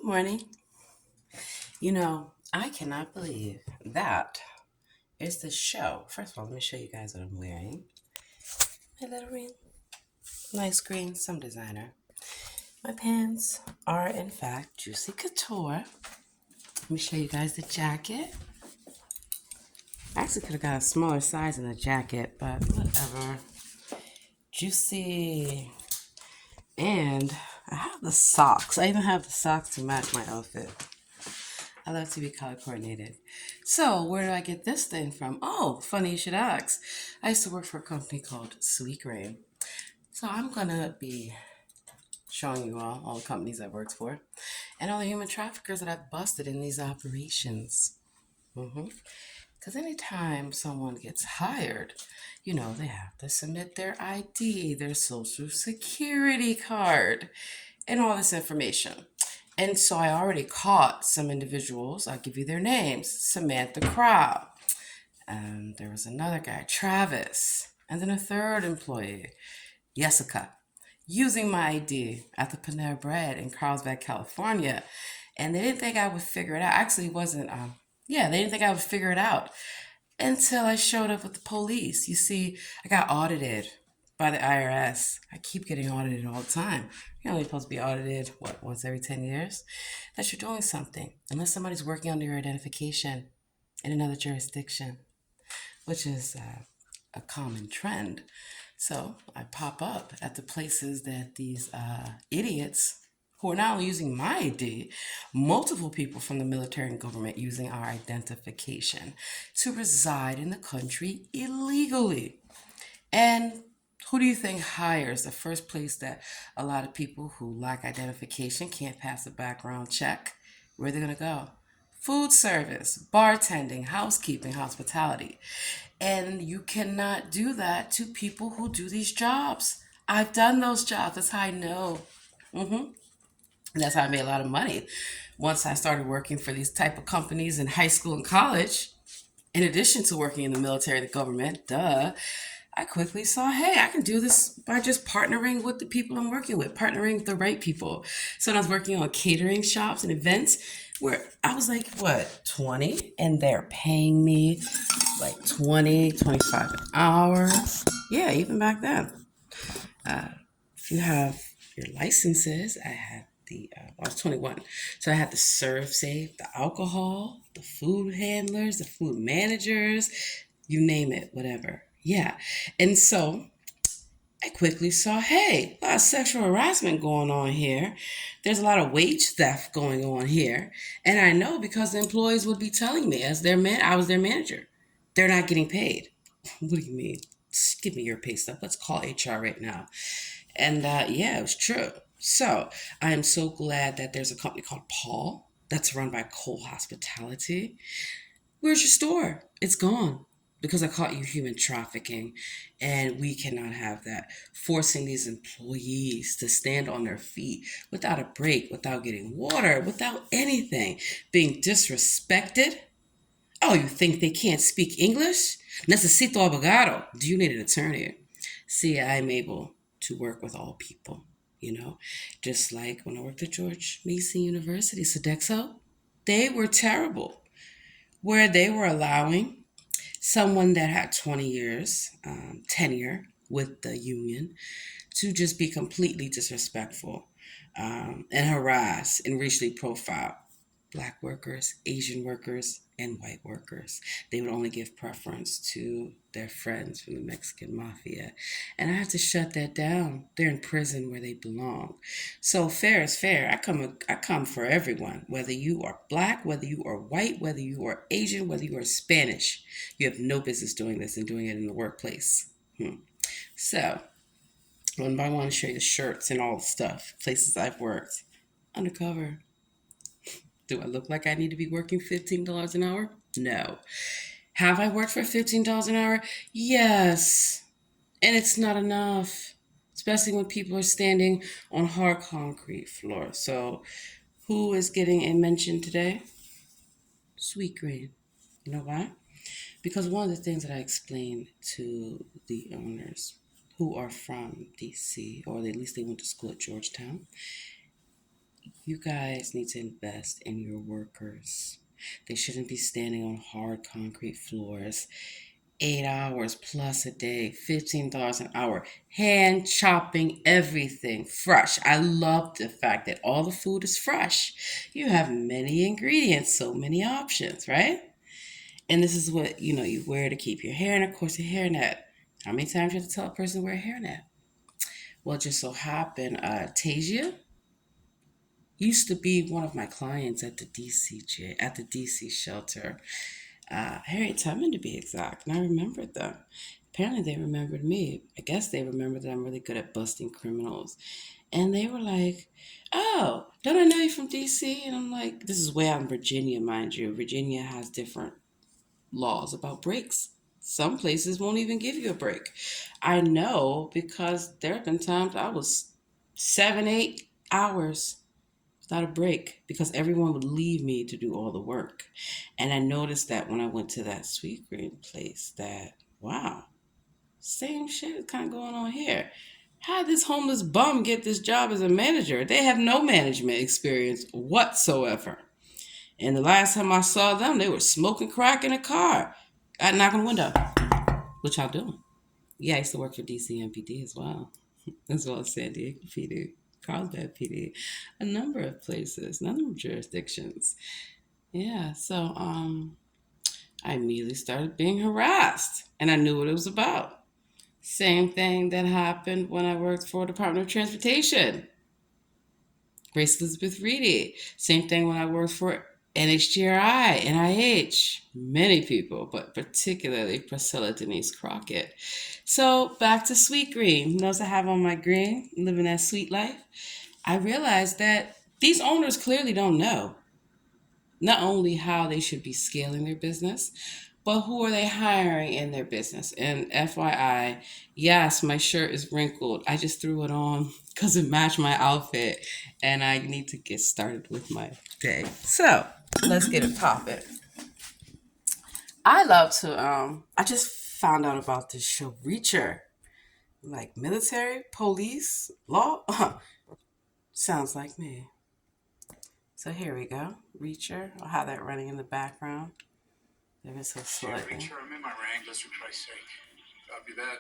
Morning. I cannot believe that is the show. First of all, let me show you guys what I'm wearing. My little ring. Nice green, some designer. My pants are, in fact, Juicy Couture. Let me show you guys the jacket. I actually could have got a smaller size in the jacket, but whatever. Juicy. And I have the socks. I even have the socks to match my outfit. I love to be color coordinated. So, where do I get this thing from? Oh, funny you should ask. I used to work for a company called Sweetgreen. So, I'm going to be showing you all the companies I've worked for and all the human traffickers that I've busted in these operations. Because anytime someone gets hired, they have to submit their ID, their social security card, and all this information. And so I already caught some individuals. I'll give you their names. Samantha Crow. And there was another guy, Travis. And then a third employee, Jessica, using my ID at the Panera Bread in Carlsbad, California. And they didn't think I would figure it out. Actually, it wasn't, they didn't think I would figure it out until I showed up with the police. You see, I got audited by the IRS. I keep getting audited all the time. You're only supposed to be audited, once every 10 years? That you're doing something, unless somebody's working under your identification in another jurisdiction, which is a common trend. So I pop up at the places that these idiots who are not only using my ID, multiple people from the military and government using our identification to reside in the country illegally. And who do you think hires the first place that a lot of people who lack identification can't pass a background check? Where are they going to go? Food service, bartending, housekeeping, hospitality. And you cannot do that to people who do these jobs. I've done those jobs. That's how I know. And that's how I made a lot of money. Once I started working for these type of companies in high school and college, in addition to working in the military, the government, I quickly saw, hey, I can do this by just partnering with the people I'm working with, partnering with the right people. So when I was working on catering shops and events where I was like, 20? And they're paying me like 20, 25 an hour. Yeah, even back then. If you have your licenses, I was 21. So I had the serve safe, the alcohol, the food handlers, the food managers, you name it, whatever. Yeah. And so I quickly saw, hey, a lot of sexual harassment going on here. There's a lot of wage theft going on here. And I know because the employees would be telling me I was their manager. They're not getting paid. What do you mean? Just give me your pay stuff. Let's call HR right now. And yeah, it was true. So I am so glad that there's a company called Paul that's run by Cole Hospitality. Where's your store? It's gone because I caught you human trafficking, and we cannot have that. Forcing these employees to stand on their feet without a break, without getting water, without anything, being disrespected. Oh, you think they can't speak English? Necesito abogado. Do you need an attorney? See, I'm able to work with all people, just like when I worked at George Mason University, Sodexo. They were terrible, where they were allowing someone that had 20 years tenure with the union to just be completely disrespectful and harass and racially profile Black workers, Asian workers, and white workers. They would only give preference to their friends from the Mexican mafia. And I have to shut that down. They're in prison where they belong. So fair is fair. I come for everyone, whether you are Black, whether you are white, whether you are Asian, whether you are Spanish. You have no business doing this and doing it in the workplace. So, one by one, show you the shirts and all the stuff, places I've worked. Undercover. Do I look like I need to be working $15 an hour? No. Have I worked for $15 an hour? Yes. And it's not enough, especially when people are standing on hard concrete floor. So, who is getting a mention today? Sweetgreen. You know why? Because one of the things that I explained to the owners who are from DC, or at least they went to school at Georgetown, You guys need to invest in your workers. They shouldn't be standing on hard concrete floors 8 hours plus a day, $15 an hour, hand chopping everything fresh. I love the fact that all the food is fresh. You have many ingredients, so many options, right? And this is what you wear to keep your hair, and of course, a hairnet. How many times do you have to tell a person to wear a hairnet? Well, it just so happened, Tasia used to be one of my clients at the DC shelter. Harriet Tubman to be exact, and I remembered them. Apparently, they remembered me. I guess they remembered that I'm really good at busting criminals. And they were like, "Oh, don't I know you from DC?" And I'm like, "This is way out in Virginia, mind you. Virginia has different laws about breaks. Some places won't even give you a break. I know because there have been times I was 7, 8 hours without a break because everyone would leave me to do all the work. And I noticed that when I went to that sweet green place that, wow, same shit is kind of going on here. How did this homeless bum get this job as a manager? They have no management experience whatsoever. And the last time I saw them, they were smoking crack in a car. I knock on the window. What y'all doing? Yeah, I used to work for DCMPD as well as San Diego PD, Carlsbad PD, a number of places, a number of jurisdictions. Yeah, so I immediately started being harassed, and I knew what it was about. Same thing that happened when I worked for Department of Transportation. Grace Elizabeth Reedy. Same thing when I worked for NHGRI, NIH. Many people, but particularly Priscilla Denise Crockett. So back to Sweet Green. Who knows I have on my green, living that sweet life? I realized that these owners clearly don't know not only how they should be scaling their business, but who are they hiring in their business? And FYI, yes, my shirt is wrinkled. I just threw it on because it matched my outfit, and I need to get started with my day. So let's get it popping. I love to. I just found out about this show, Reacher. Like military, police, law. Sounds like me. So here we go. Reacher. I'll have that running in the background. Ever so slightly. Reacher, I'm in my Wranglers for Christ's sake. Copy that.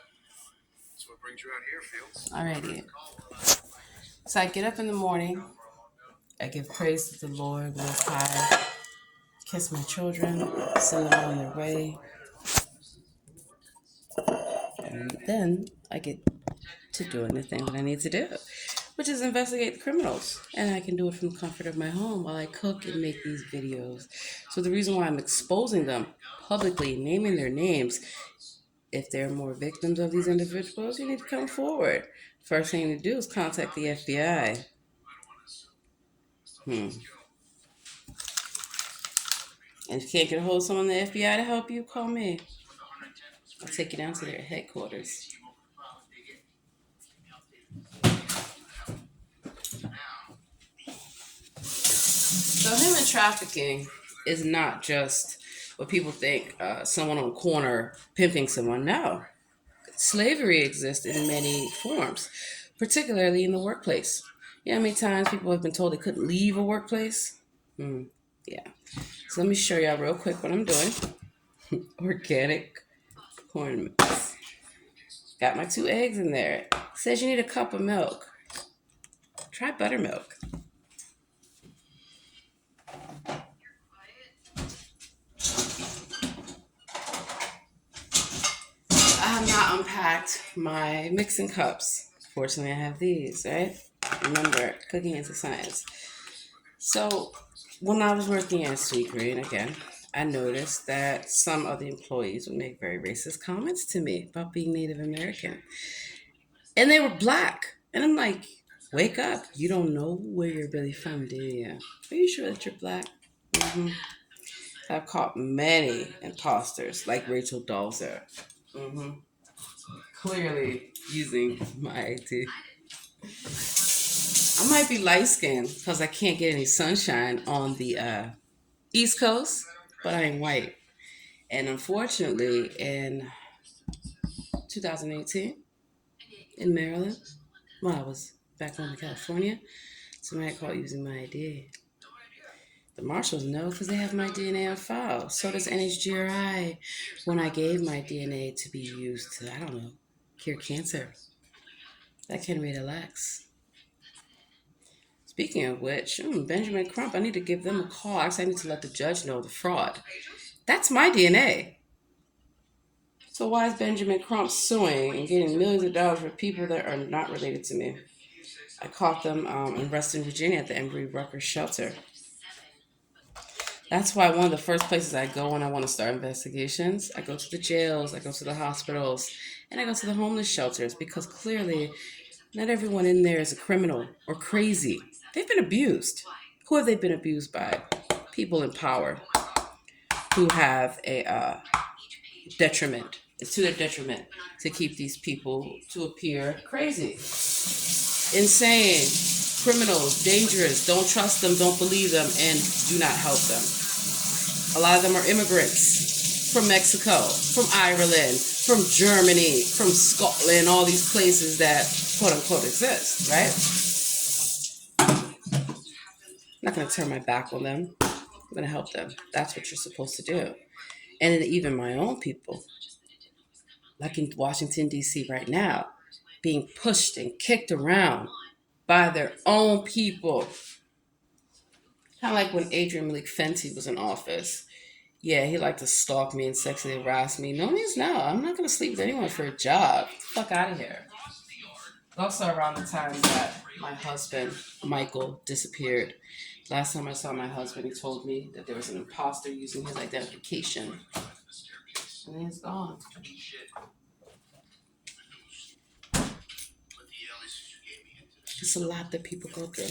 That's what brings you out here, Fields. Alrighty. So I get up in the morning. I give praise to the Lord Most High. Kiss my children. Send them on their way. And then I get to doing the thing that I need to do, which is investigate the criminals. And I can do it from the comfort of my home while I cook and make these videos. So the reason why I'm exposing them publicly, naming their names, if there are more victims of these individuals, you need to come forward. First thing to do is contact the FBI. And if you can't get a hold of someone in the FBI to help you, call me. I'll take you down to their headquarters. So human trafficking is not just what people think, someone on a corner pimping someone. No. Slavery exists in many forms, particularly in the workplace. You know how many times people have been told they couldn't leave a workplace? Yeah. So let me show y'all real quick what I'm doing. Organic corn mix. Got my 2 eggs in there. Says you need a cup of milk. Try buttermilk. I have not unpacked my mixing cups. Fortunately, I have these, right? Remember, cooking is a science. So, when I was working at Sweet Green, again, I noticed that some of the employees would make very racist comments to me about being Native American. And they were black. And I'm like, wake up. You don't know where you're really from, do you? Are you sure that you're black? Mm-hmm. I've caught many imposters like Rachel Dolezal. Mm-hmm. Clearly using my ID. I might be light skinned because I can't get any sunshine on the East Coast, but I am white. And unfortunately, in 2018, in Maryland, well, I was back home in California, Somebody caught using my ID. The marshals know because they have my DNA on file. So does NHGRI when I gave my DNA to be used to, I don't know, cure cancer. That can relax. Speaking of which, Benjamin Crump, I need to give them a call. Actually, I need to let the judge know the fraud. That's my DNA. So why is Benjamin Crump suing and getting millions of dollars for people that are not related to me? I caught them in Reston, Virginia at the Embry-Rucker shelter. That's why one of the first places I go when I want to start investigations, I go to the jails, I go to the hospitals, and I go to the homeless shelters because clearly not everyone in there is a criminal or crazy. They've been abused. Who have they been abused by? People in power who have a detriment. It's to their detriment to keep these people to appear crazy, insane, criminals, dangerous. Don't trust them, don't believe them, and do not help them. A lot of them are immigrants from Mexico, from Ireland, from Germany, from Scotland, all these places that quote unquote exist, right? I'm not going to turn my back on them. I'm going to help them. That's what you're supposed to do. And then even my own people, like in Washington, D.C. right now, being pushed and kicked around by their own people. Kind of like when Adrian Malik Fenty was in office. Yeah, he liked to stalk me and sexually harass me. No means no. I'm not going to sleep with anyone for a job. Get the fuck out of here. Also around the time that my husband, Michael, disappeared. Last time I saw my husband, he told me that there was an imposter using his identification. And then he's gone. It's a lot that people go through.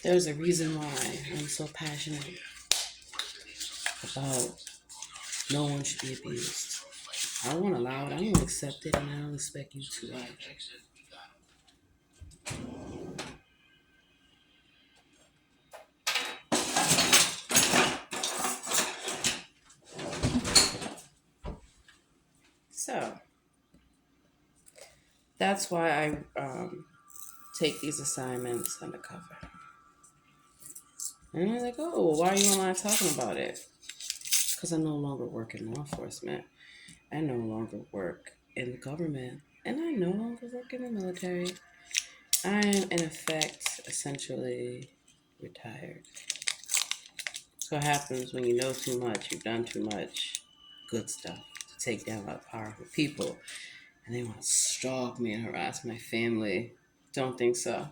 There's a reason why I'm so passionate about no one should be abused. I don't want to allow it, I don't accept it, and I don't expect you to either. So, that's why I take these assignments undercover. And they're like, oh, why are you online talking about it? Because I no longer work in law enforcement. I no longer work in the government. And I no longer work in the military. I am, in effect, essentially retired. So what happens when you know too much, you've done too much good stuff to take down a lot of powerful people. And they want to stalk me and harass my family. Don't think so.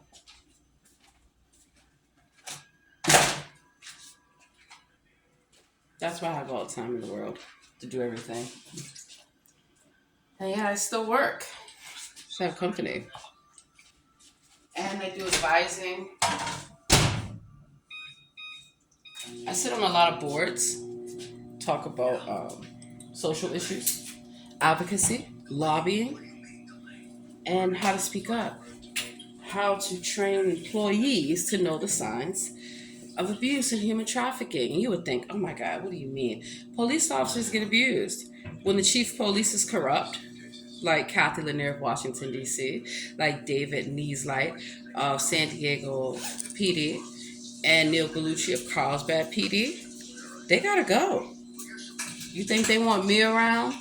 That's why I have all the time in the world to do everything. And yeah, I still work. Just have company. And I do advising. I sit on a lot of boards, talk about social issues, advocacy, lobbying, and how to speak up. How to train employees to know the signs of abuse and human trafficking. And you would think, oh my God, what do you mean? Police officers get abused. When the chief of police is corrupt, like Kathy Lanier of Washington, D.C., like David Neeslight of San Diego PD, and Neil Gallucci of Carlsbad PD, they gotta go. You think they want me around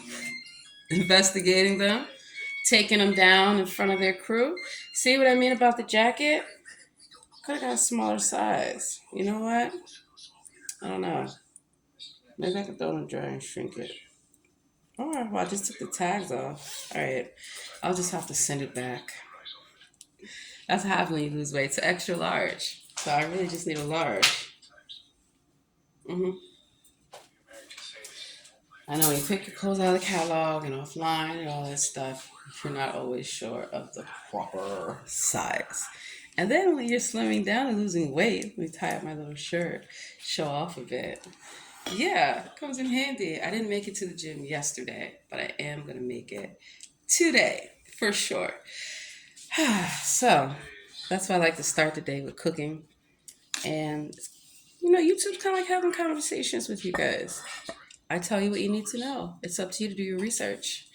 investigating them, taking them down in front of their crew? See what I mean about the jacket? Could have got a smaller size. You know what? I don't know. Maybe I could throw it in the dryer and shrink it. All right, well, I just took the tags off. All right, I'll just have to send it back. That's what happens when you lose weight. It's extra large. So I really just need a large. I know when you pick your clothes out of the catalog and offline and all that stuff, you're not always sure of the proper size. And then when you're slimming down and losing weight, let me tie up my little shirt, show off a bit. Yeah, it comes in handy. I didn't make it to the gym yesterday, but I am going to make it today, for sure. So, that's why I like to start the day with cooking. And, YouTube's kind of like having conversations with you guys. I tell you what you need to know. It's up to you to do your research.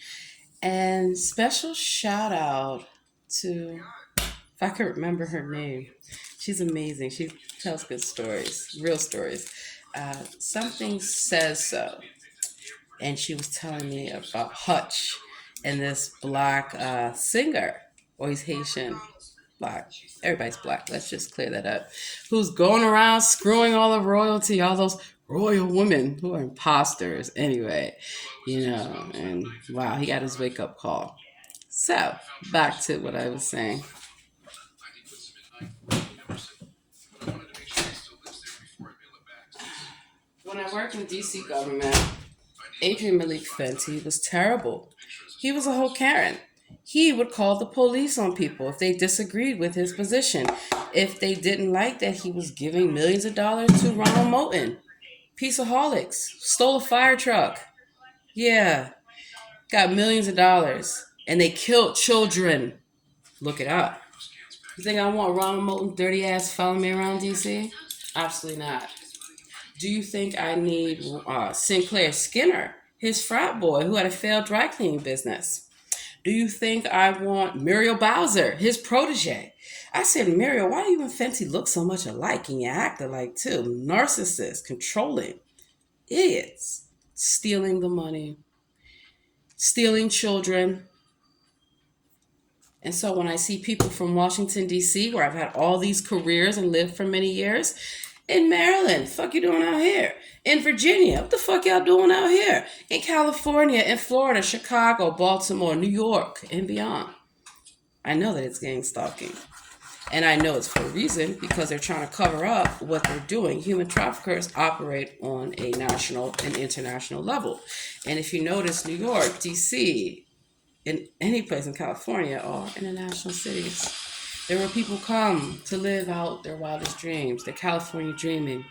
And special shout out to If I could remember her name. She's amazing. She tells good stories, real stories. Something says so. And she was telling me about Hutch and this black singer, or he's Haitian, black. Everybody's black. Let's just clear that up. Who's going around screwing all the royalty, all those royal women who are imposters anyway, and wow, he got his wake up call. So, back to what I was saying. When I worked in DC government, Adrian Malik Fenty was terrible. He was a whole Karen. He would call the police on people if they disagreed with his position, if they didn't like that he was giving millions of dollars to Ronald Moulton. Pieceaholics. Stole a fire truck. Yeah, got millions of dollars. And they killed children. Look it up. You think I want Ronald Moulton dirty ass following me around DC? Absolutely not. Do you think I need Sinclair Skinner, his frat boy who had a failed dry cleaning business? Do you think I want Muriel Bowser, his protege? I said, Muriel, why do you and Fenty look so much alike and you act alike too? Narcissists, controlling, idiots, stealing the money, stealing children. And so when I see people from Washington, D.C., where I've had all these careers and lived for many years, in Maryland, fuck you doing out here? In Virginia, what the fuck y'all doing out here? In California, in Florida, Chicago, Baltimore, New York, and beyond. I know that it's gang stalking. And I know it's for a reason, because they're trying to cover up what they're doing. Human traffickers operate on a national and international level. And if you notice, New York, D.C., in any place in California are international cities. There where people come to live out their wildest dreams, their California dreaming.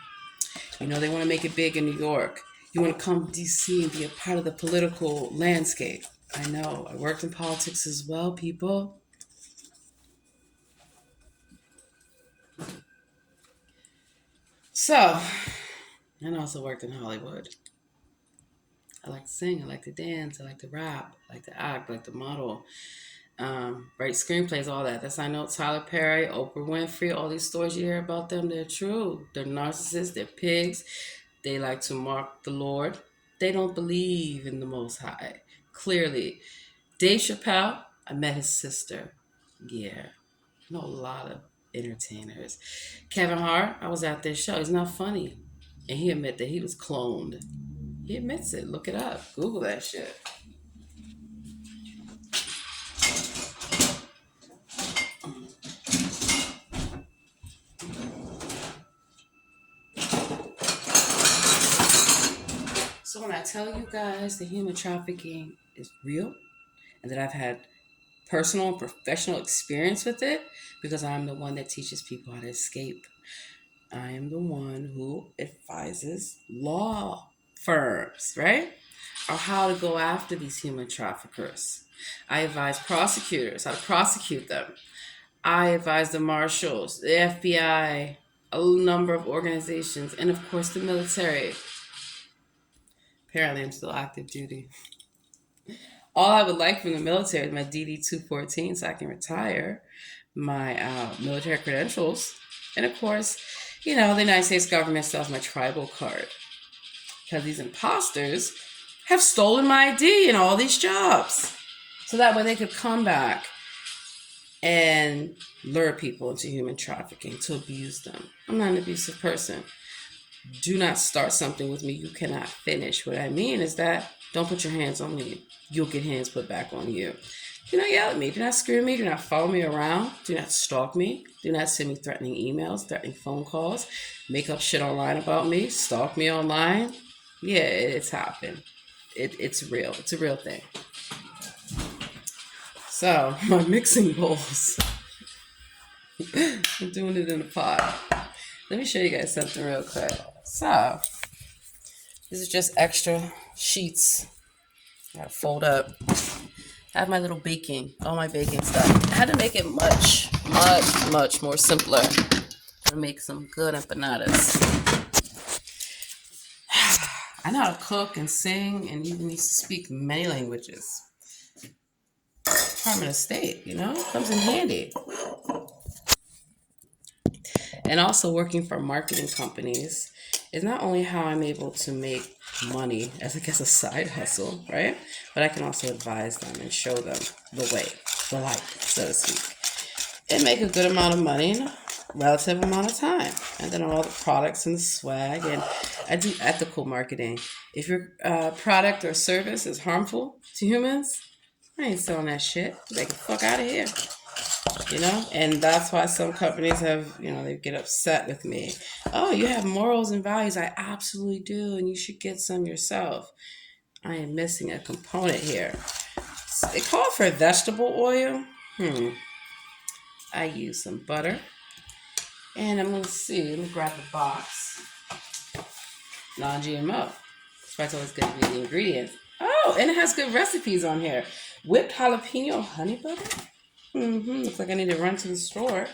They want to make it big in New York. You want to come to DC and be a part of the political landscape. I know. I worked in politics as well, people. So, and I also worked in Hollywood. I like to sing, I like to dance, I like to rap, I like to act, I like to model, write screenplays, all that. That's I know Tyler Perry, Oprah Winfrey, all these stories you hear about them, they're true. They're narcissists, they're pigs. They like to mock the Lord. They don't believe in the Most High. Clearly. Dave Chappelle, I met his sister. Yeah. I know a lot of entertainers. Kevin Hart, I was at their show. He's not funny. And he admitted that he was cloned. He admits it. Look it up. Google that shit. So when I tell you guys that human trafficking is real and that I've had personal and professional experience with it, because I'm the one that teaches people how to escape. I am the one who advises law firms, right? Or how to go after these human traffickers. I advise prosecutors how to prosecute them. I advise the marshals, the FBI, a number of organizations, and of course the military. Apparently I'm still active duty. All I would like from the military is my DD-214 so I can retire, my military credentials, and of course, the United States government still has my tribal card. Because these imposters have stolen my ID in all these jobs. So that way they could come back and lure people into human trafficking to abuse them. I'm not an abusive person. Do not start something with me you cannot finish. What I mean is that don't put your hands on me. You'll get hands put back on you. Do not yell at me. Do not scream at me. Do not follow me around. Do not stalk me. Do not send me threatening emails, threatening phone calls, make up shit online about me, stalk me online. Yeah, it's happened. It's real. It's a real thing. So, my mixing bowls. I'm doing it in a pot. Let me show you guys something real quick. So, this is just extra sheets. I gotta fold up. I have my little baking, all my baking stuff. I had to make it much more simpler to make some good empanadas. I know how to cook and sing and even need to speak many languages. Department of State, comes in handy. And also working for marketing companies is not only how I'm able to make money as I guess a side hustle, right? But I can also advise them and show them the way, the light, so to speak. And make a good amount of money in a relative amount of time. And then all the products and the swag. And I do ethical marketing. If your product or service is harmful to humans, I ain't selling that shit. Get the fuck out of here. And that's why some companies have, they get upset with me. Oh, you have morals and values. I absolutely do, and you should get some yourself. I am missing a component here. They call for vegetable oil. I use some butter, and I'm gonna see. Let me grab the box. Non-GMO. That's always going to be the ingredients. Oh, and it has good recipes on here. Whipped jalapeno honey butter. Looks like I need to run to the store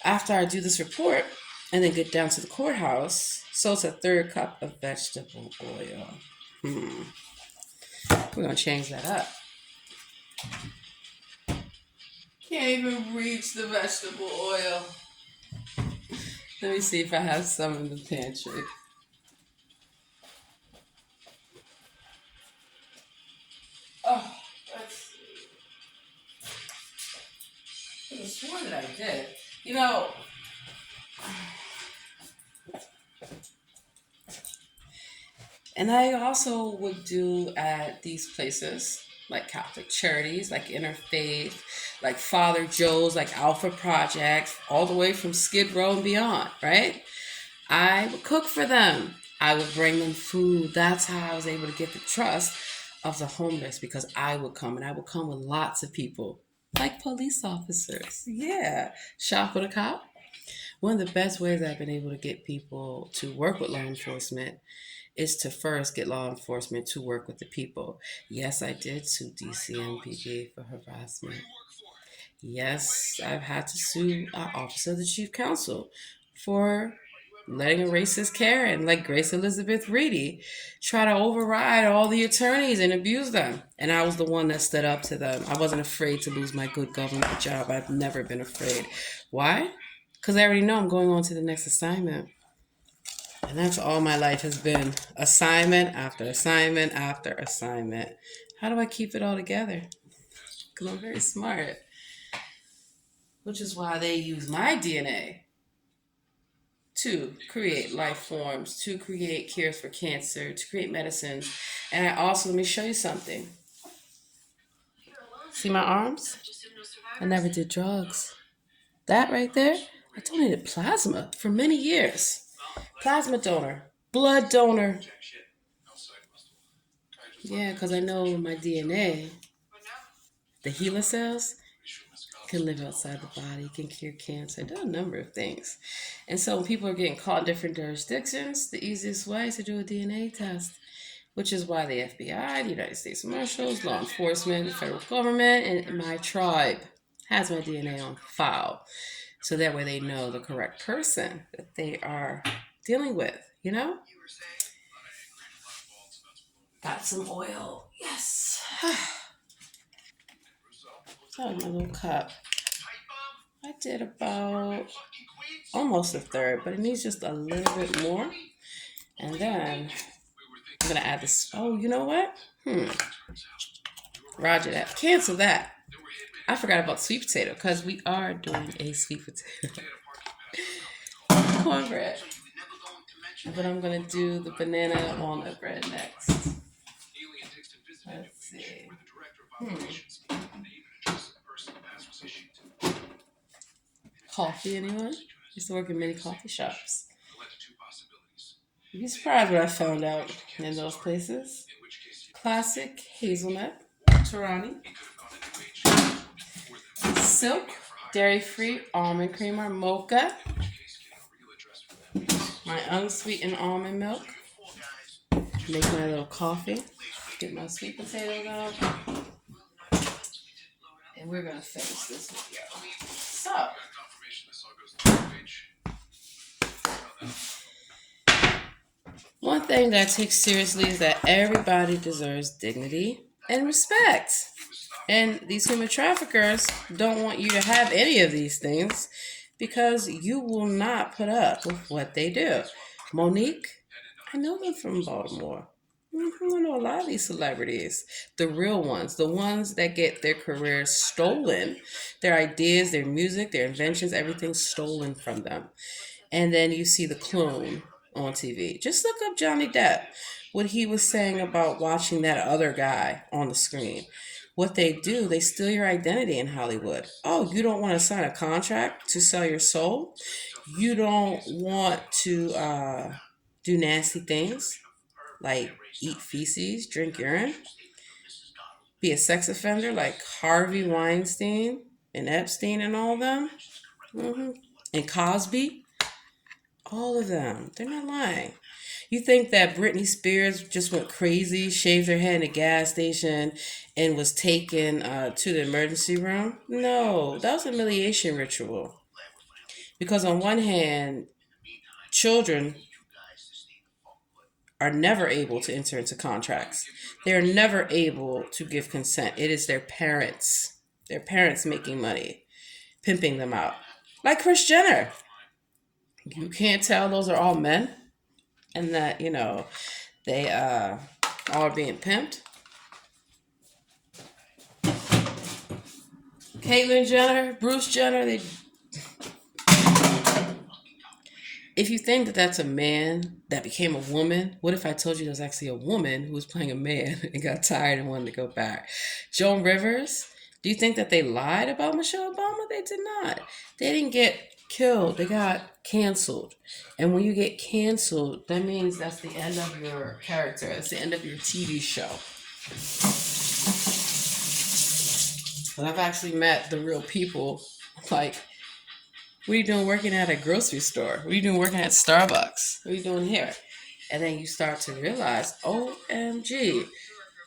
after I do this report and then get down to the courthouse. So it's a 1/3 cup of vegetable oil. We're going to change that up. Can't even reach the vegetable oil. Let me see if I have some in the pantry. Oh, let's see. I could have sworn that I did. And I also would do at these places like Catholic charities, like Interfaith, like Father Joe's, like Alpha Project, all the way from Skid Row and beyond, right? I would cook for them. I would bring them food. That's how I was able to get the trust of the homeless because I would come and I would come with lots of people, like police officers. Yeah. Shop with a cop. One of the best ways I've been able to get people to work with law enforcement is to first get law enforcement to work with the people. Yes, I did sue DCMPD for harassment. Yes, I've had to sue an officer of the chief counsel for letting a racist Karen like Grace Elizabeth Reedy try to override all the attorneys and abuse them. And I was the one that stood up to them. I wasn't afraid to lose my good government job. I've never been afraid. Why? Because I already know I'm going on to the next assignment. And that's all my life has been assignment after assignment after assignment. How do I keep it all together? Because I'm very smart. Which is why they use my DNA to create life forms, to create cures for cancer, to create medicines. And I also, let me show you something. See my arms? I never did drugs. That right there, I donated plasma for many years. Plasma donor, blood donor. Yeah, because I know my DNA, the HeLa cells, can live outside the body, can cure cancer, do a number of things. And so when people are getting caught in different jurisdictions, the easiest way is to do a DNA test, which is why the FBI, the United States Marshals, law enforcement, the federal government, and my tribe has my DNA on file. So that way they know the correct person that they are dealing with, Got some oil. Yes. Oh, my little cup. I did about almost 1/3, but it needs just a little bit more. And then I'm going to add this. Oh, you know what? Roger that. Cancel that. I forgot about sweet potato because we are doing a sweet potato cornbread. But I'm going to do the banana walnut bread next. Let's see. Coffee, anyone? Used to work in many coffee shops. You'd be surprised what I found out in those places. Classic hazelnut, Torani. Silk, dairy-free almond creamer, mocha. My unsweetened almond milk. Make my little coffee. Get my sweet potatoes out. And we're going to finish this video. So, one thing that I take seriously is that everybody deserves dignity and respect. And these human traffickers don't want you to have any of these things because you will not put up with what they do. Monique, I know them from Baltimore. I know a lot of these celebrities, the real ones, the ones that get their careers stolen, their ideas, their music, their inventions, everything stolen from them. And then you see the clone on TV. Just look up Johnny Depp, what he was saying about watching that other guy on the screen. What they do, they steal your identity in Hollywood. Oh, you don't want to sign a contract to sell your soul? You don't want to do nasty things like eat feces, drink urine, be a sex offender like Harvey Weinstein and Epstein and all of them? And Cosby? All of them. They're not lying. You think that Britney Spears just went crazy, shaved her head in a gas station, and was taken to the emergency room? No, that was a humiliation ritual. Because on one hand, children are never able to enter into contracts. They are never able to give consent. It is their parents making money, pimping them out. Like Kris Jenner. You can't tell those are all men and that, they all are being pimped. Caitlyn Jenner, Bruce Jenner, if you think that that's a man that became a woman, what if I told you there was actually a woman who was playing a man and got tired and wanted to go back? Joan Rivers, do you think that they lied about Michelle Obama? They did not. They didn't get killed. They got canceled. And when you get canceled, that means that's the end of your character. That's the end of your TV show. But I've actually met the real people. Like, what are you doing working at a grocery store? What are you doing working at Starbucks? What are you doing here? And then you start to realize, OMG.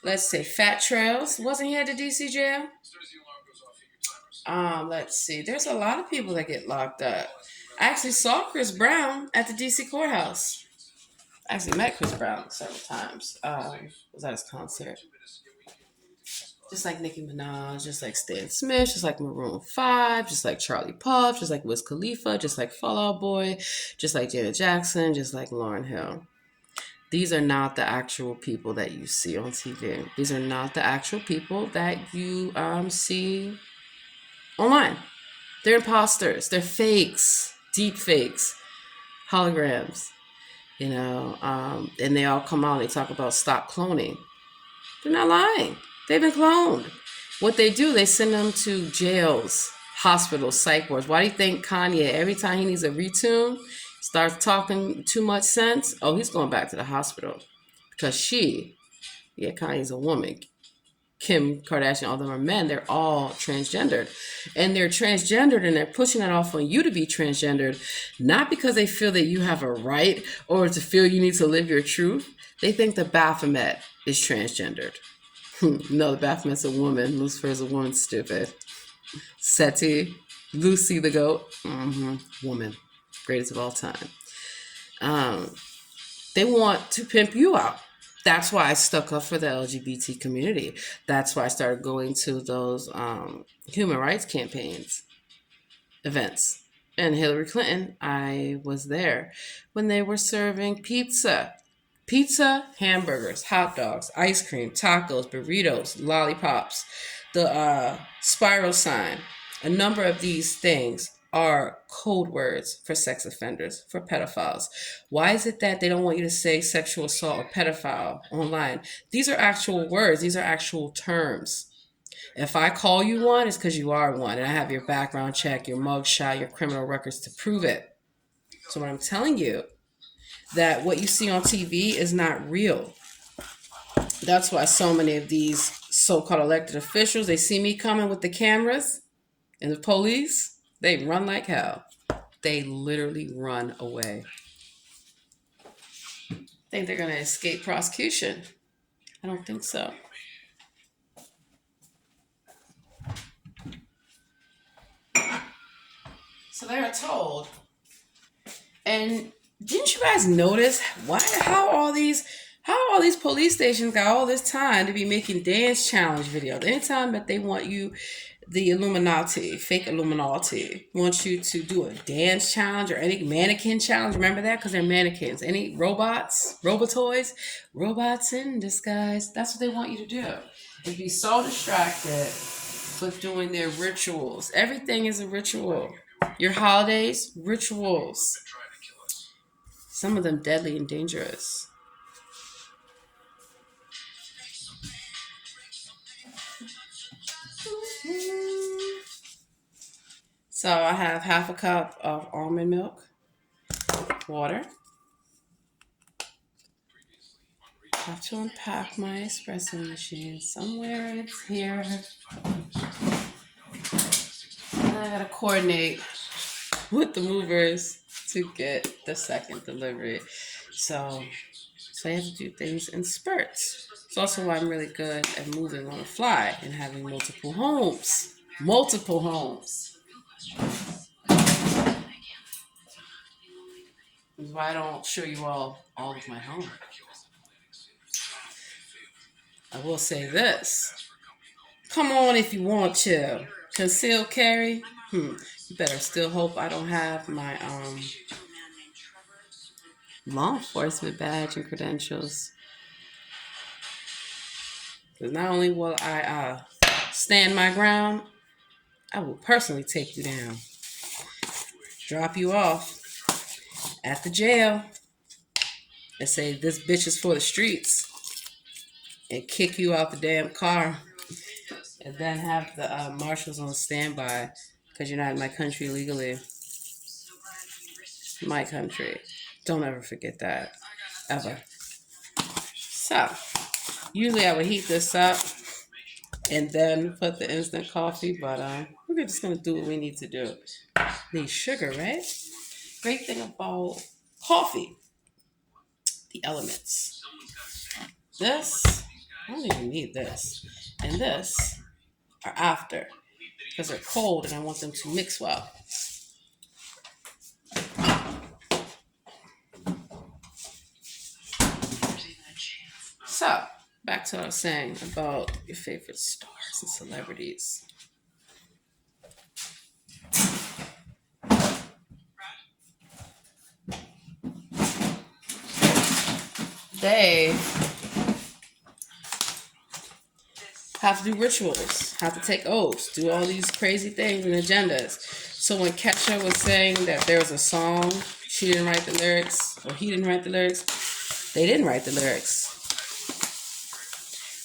Let's say Fat Trails. Wasn't he at the DC jail? Let's see. There's a lot of people that get locked up. I actually saw Chris Brown at the DC courthouse. I actually met Chris Brown several times. Was at his concert. Just like Nicki Minaj, just like Stan Smith, just like Maroon 5, just like Charlie Puth, just like Wiz Khalifa, just like Fall Out Boy, just like Janet Jackson, just like Lauryn Hill. These are not the actual people that you see on TV. These are not the actual people that you see online. They're imposters. They're fakes, deep fakes, holograms, and they all come out and they talk about stop cloning. They're not lying. They've been cloned. What they do, they send them to jails, hospitals, psych wards. Why do you think Kanye, every time he needs a retune, starts talking too much sense? Oh, he's going back to the hospital. Because Kanye's a woman. Kim Kardashian, all of them are men. They're all transgendered. And they're transgendered and they're pushing it off on you to be transgendered, not because they feel that you have a right or to feel you need to live your truth. They think the Baphomet is transgendered. No, the Baphomet's a woman. Lucifer is a woman, stupid. Seti, Lucy the goat, woman, greatest of all time. They want to pimp you out. That's why I stuck up for the LGBT community. That's why I started going to those human rights campaigns, events. And Hillary Clinton, I was there when they were serving pizza, hamburgers, hot dogs, ice cream, tacos, burritos, lollipops, the spiral sign. A number of these things are code words for sex offenders, for pedophiles. Why is it that they don't want you to say sexual assault or pedophile online? These are actual words. These are actual terms. If I call you one, it's because you are one. And I have your background check, your mugshot, your criminal records to prove it. So what I'm telling you, that what you see on TV is not real. That's why so many of these so-called elected officials, they see me coming with the cameras and the police, they run like hell. They literally run away. Think they're going to escape prosecution? I don't think so. So they're told. And didn't you guys notice how all these police stations got all this time to be making dance challenge videos? Anytime that they want you, the Illuminati, fake Illuminati, wants you to do a dance challenge or any mannequin challenge. Remember that? Because they're mannequins. Any robots, robotoids, robots in disguise. That's what they want you to do. And be so distracted with doing their rituals. Everything is a ritual. Your holidays, rituals. Some of them deadly and dangerous. So I have half a cup of almond milk, water. I have to unpack my espresso machine. Somewhere it's here. And I gotta coordinate with the movers to get the second delivery. So I have to do things in spurts. It's also why I'm really good at moving on the fly and having multiple homes. Multiple homes. That's why I don't show you all of my home. I will say this. Come on if you want to. Concealed carry? You better still hope I don't have my law enforcement badge and credentials. Because not only will I stand my ground, I will personally take you down. Drop you off at the jail and say this bitch is for the streets and kick you out the damn car and then have the marshals on standby because you're not in my country legally. My country. Don't ever forget that. Ever. So, usually I would heat this up and then put the instant coffee, but we're just going to do what we need to do. Need sugar, right? Great thing about coffee. The elements. This, I don't even need this. And this are after because they're cold and I want them to mix well. So, back to what I was saying about your favorite stars and celebrities. They have to do rituals, have to take oaths, do all these crazy things and agendas. So when Kesha was saying that there was a song, she didn't write the lyrics, or he didn't write the lyrics, they didn't write the lyrics.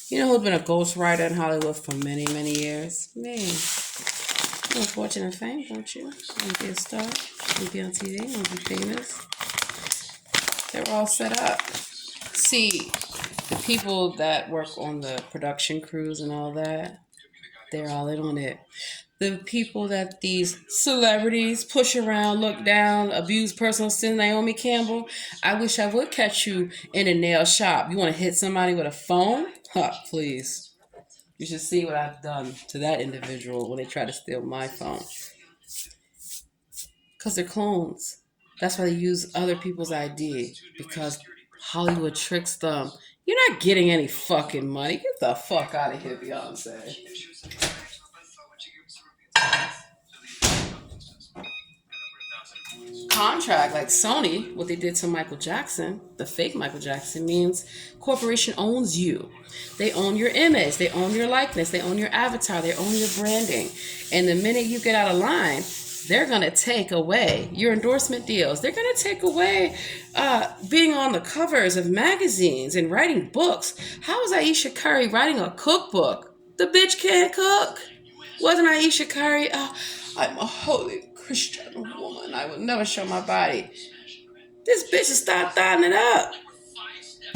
You know who's been a ghostwriter in Hollywood for many, many years? Me. You want fortune and fame, don't you? You want to be a star? You want to be on TV? You want to be famous? They're all set up. See, the people that work on the production crews and all that, they're all in on it. The people that these celebrities push around, look down, abuse personal sin, Naomi Campbell, I wish I would catch you in a nail shop. You want to hit somebody with a phone? Huh, please. You should see what I've done to that individual when they try to steal my phone. Because they're clones. That's why they use other people's ID. Because Hollywood tricks them. You're not getting any fucking money. Get the fuck out of here, Beyonce. Contract like Sony, what they did to Michael Jackson, the fake Michael Jackson, means corporation owns you. They own your image, they own your likeness, they own your avatar, they own your branding. And the minute you get out of line, they're going to take away your endorsement deals. They're going to take away being on the covers of magazines and writing books. How is Aisha Curry writing a cookbook? The bitch can't cook. Wasn't Aisha Curry? I'm a holy Christian woman. I would never show my body. This bitch has started thotting it up.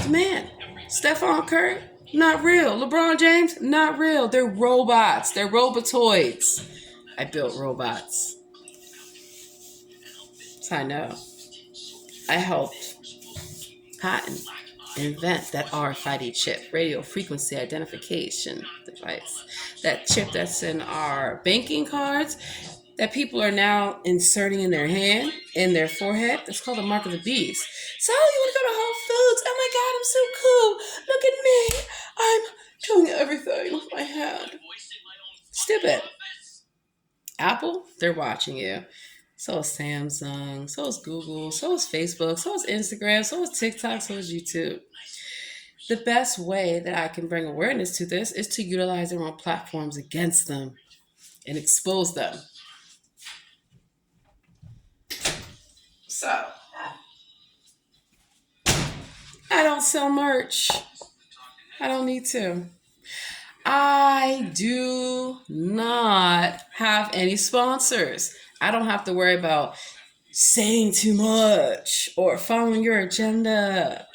Man, Stephon Curry, not real. LeBron James, not real. They're robots. They're robotoids. I built robots. So I know. I helped patent invent that RFID chip, radio frequency identification device. That chip that's in our banking cards that people are now inserting in their hand, in their forehead. That's called the mark of the beast. So you want to go to Whole Foods? Oh my God, I'm so cool. Look at me. I'm doing everything with my hand. Stupid. Apple, they're watching you. So is Samsung, so is Google, so is Facebook, so is Instagram, so is TikTok, so is YouTube. The best way that I can bring awareness to this is to utilize their own platforms against them and expose them. So, I don't sell merch. I don't need to. I do not have any sponsors. I don't have to worry about saying too much or following your agenda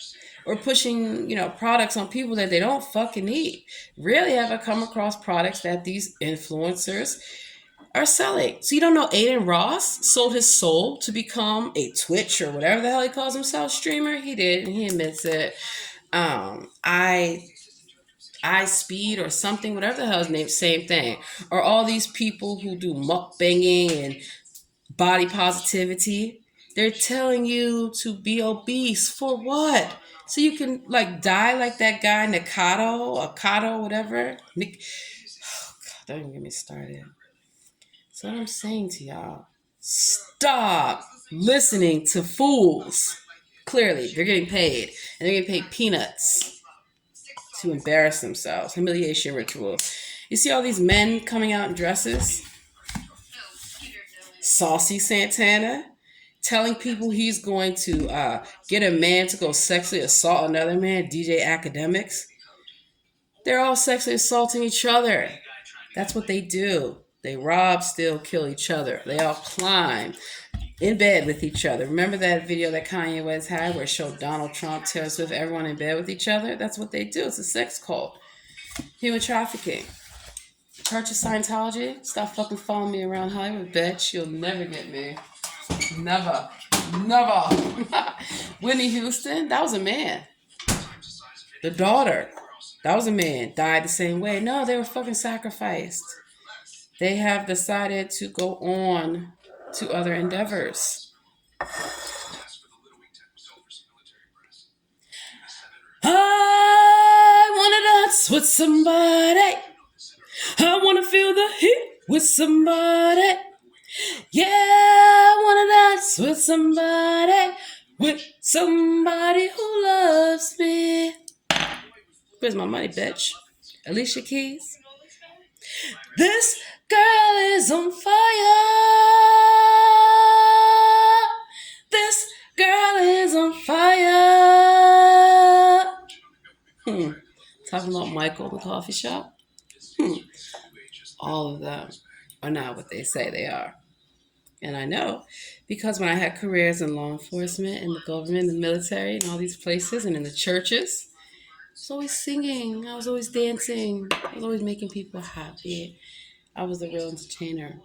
or pushing, products on people that they don't fucking need. Rarely have I come across products that these influencers are selling. So you don't know Aiden Ross sold his soul to become a Twitch or whatever the hell he calls himself streamer? He did, and he admits it. I Speed or something, whatever the hell his name, same thing. Or all these people who do mukbanging and body positivity. They're telling you to be obese for what? So you can like die like that guy Akato, whatever. Nick, oh God, don't even get me started. So what I'm saying to y'all, stop listening to fools. Clearly, they're getting paid, and they're getting paid peanuts to embarrass themselves. Humiliation rituals. You see all these men coming out in dresses? Saucy Santana telling people he's going to get a man to go sexually assault another man, DJ Academics. They're all sexually assaulting each other. That's what they do. They rob, steal, kill each other. They all climb in bed with each other. Remember that video that Kanye West had where it showed Donald Trump, Taylor Swift, everyone in bed with each other? That's what they do. It's a sex cult. Human trafficking. Church of Scientology? Stop fucking following me around Hollywood, bitch. You'll never get me. Never. Never. Whitney Houston? That was a man. The daughter? That was a man. Died the same way. No, they were fucking sacrificed. They have decided to go on to other endeavors. I wanna dance with somebody. I wanna feel the heat with somebody. Yeah, I wanna dance with somebody who loves me. Where's my money, bitch? Alicia Keys. This girl is on fire. This girl is on fire. Talking about Michael in the coffee shop. All of them are not what they say they are. And I know because when I had careers in law enforcement, in the government, in the military, and all these places, and in the churches, I was always singing. I was always dancing. I was always making people happy. I was a real entertainer.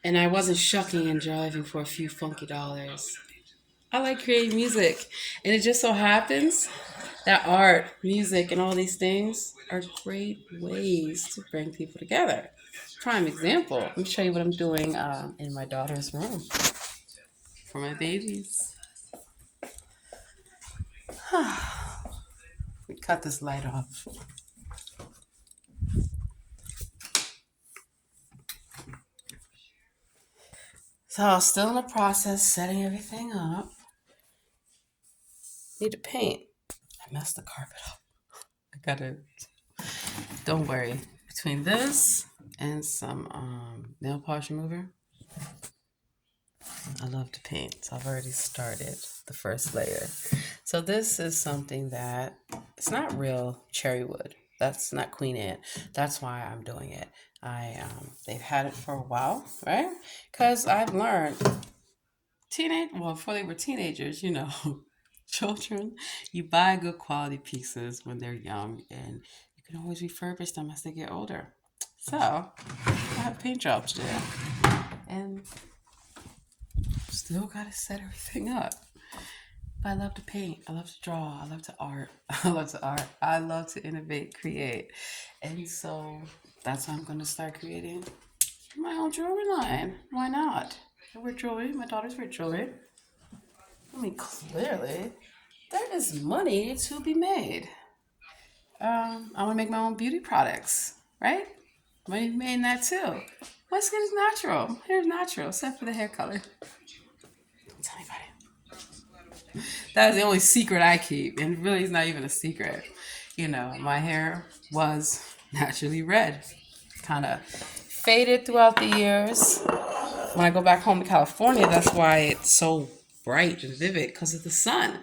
And I wasn't shucking and jiving for a few funky dollars. I like creating music. And it just so happens that art, music, and all these things are great ways to bring people together. Prime example. Let me show you what I'm doing in my daughter's room for my babies. We cut this light off. So still in the process, setting everything up. Need to paint. I messed the carpet up. I gotta. Don't worry. Between this and some nail polish remover, I love to paint. So I've already started the first layer. So this is something that it's not real cherry wood. That's not Queen Anne. That's why I'm doing it. They've had it for a while, right? Because I've learned before they were teenagers, children, you buy good quality pieces when they're young, and you can always refurbish them as they get older. So I have a paint job to do, and still gotta set everything up. But I love to paint. I love to draw. I love to art. I love to art. I love to innovate, create. And so that's why I'm going to start creating my own jewelry line. Why not? I wear jewelry. My daughters wear jewelry. I mean, clearly, there is money to be made. I want to make my own beauty products, right? Money to be made in that too. My skin is natural. My hair is natural, except for the hair color. Don't tell anybody. That is the only secret I keep, and really, it's not even a secret. You know, my hair was naturally red, kind of faded throughout the years. When I go back home to California, that's why it's so bright and vivid because of the sun.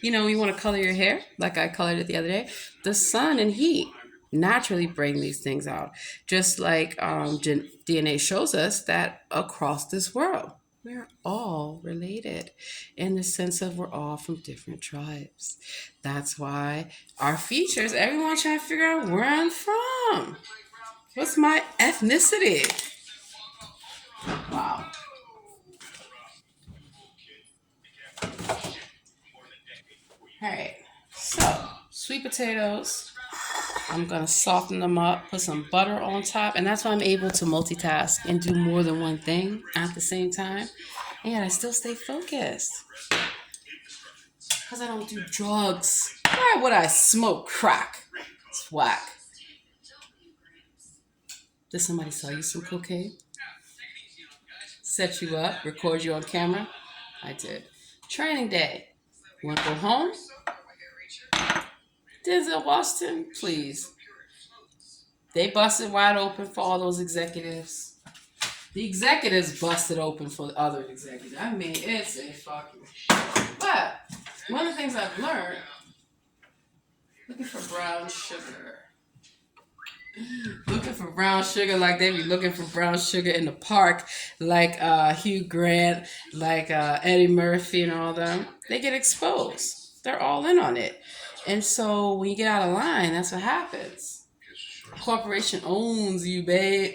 You know, you want to color your hair like I colored it the other day. The sun and heat naturally bring these things out, just like DNA shows us that across this world we're all related in the sense of we're all from different tribes. That's why our features, everyone trying to figure out where I'm from. What's my ethnicity? Wow. All right. So, sweet potatoes. I'm going to soften them up, put some butter on top, and that's why I'm able to multitask and do more than one thing at the same time. And I still stay focused because I don't do drugs. Why would I smoke crack? It's whack. Did somebody sell you some cocaine? Set you up, record you on camera? I did. Training day. You want to go home? Denzel Washington, please. They busted wide open for all those executives. The executives busted open for the other executives. I mean, it's a fucking. But one of the things I've learned, looking for brown sugar. Looking for brown sugar like they be looking for brown sugar in the park, like Hugh Grant, like Eddie Murphy and all them. They get exposed. They're all in on it. And so when you get out of line, that's what happens. A corporation owns you, babe.